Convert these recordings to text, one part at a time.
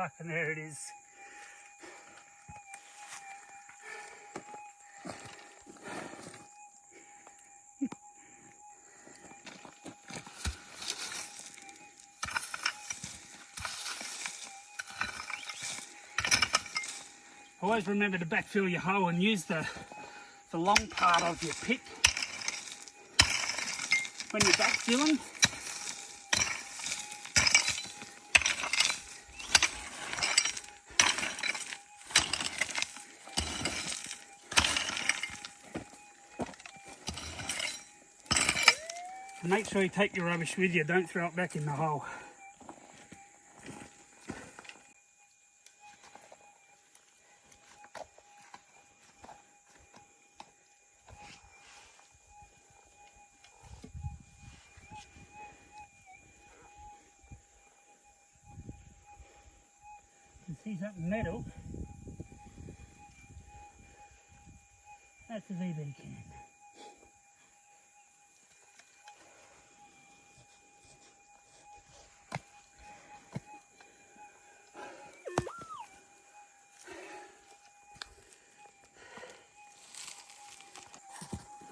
Fucking there it is. Always remember to backfill your hoe and use the long part of your pick when you're backfilling. And make sure you take your rubbish with you, don't throw it back in the hole. See that metal? That's a VB can.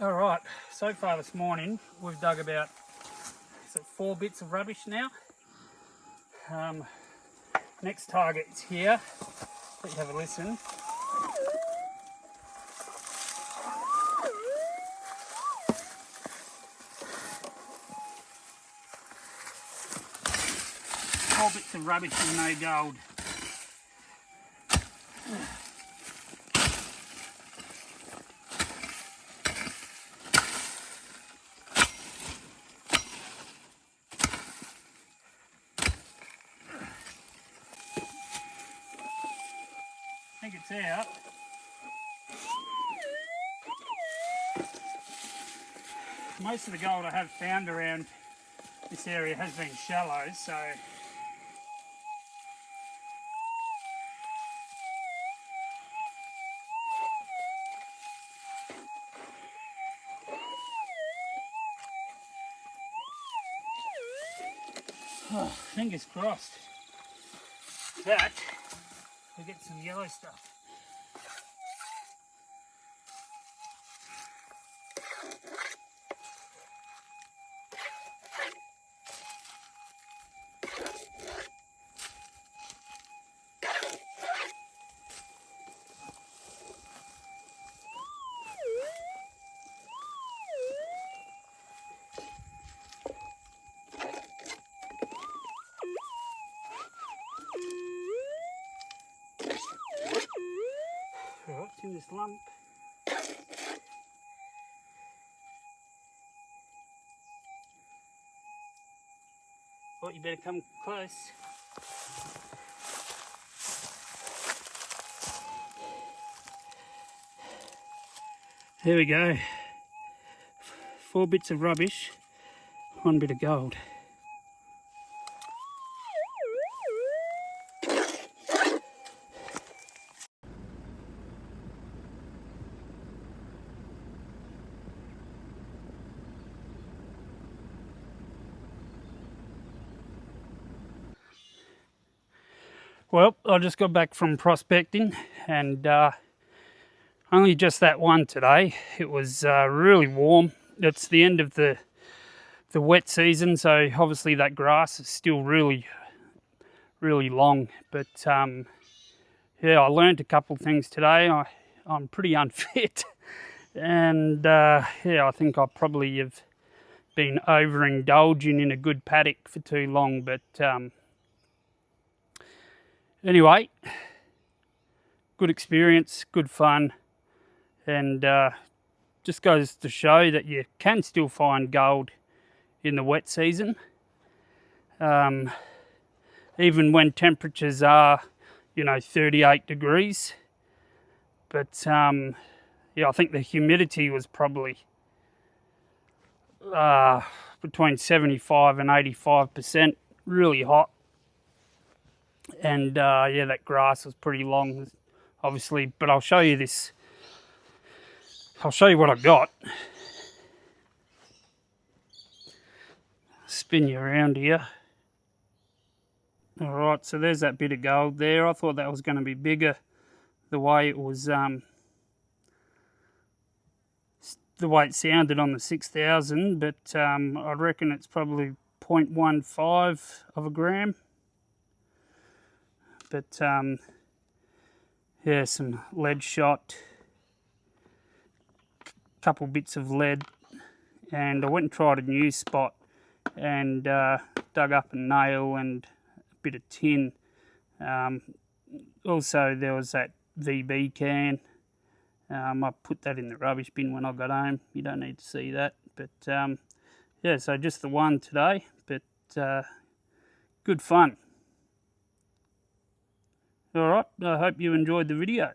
Alright, so far this morning we've dug about 4 bits of rubbish now. Next target's here. Let you have a listen. Four bits of rubbish and no gold. I think it's out. Most of the gold I have found around this area has been shallow, so fingers crossed that we get some yellow stuff. What's in this lump? Well, you better come close. There we go. 4 bits of rubbish, 1 bit of gold. Well, I just got back from prospecting and only just that one today. It was really warm. It's the end of the wet season, so obviously that grass is still really long. But yeah, I learned a couple of things today. I'm pretty unfit and yeah, I think I probably have been overindulging in a good paddock for too long, but anyway, good experience, good fun, and just goes to show that you can still find gold in the wet season, even when temperatures are, 38 degrees. But yeah, I think the humidity was probably between 75 and 85%, really hot. And yeah, that grass was pretty long, obviously, but I'll show you this. I'll show you what I got. Spin you around here. Alright, so there's that bit of gold there. I thought that was going to be bigger the way it was, the way it sounded on the 6000, but I reckon it's probably 0.15 of a gram. But yeah, some lead shot, couple bits of lead, and I went and tried a new spot and dug up a nail and a bit of tin. Also there was that VB can. I put that in the rubbish bin when I got home. You don't need to see that, but yeah, so just the one today, but good fun. Alright, I hope you enjoyed the video.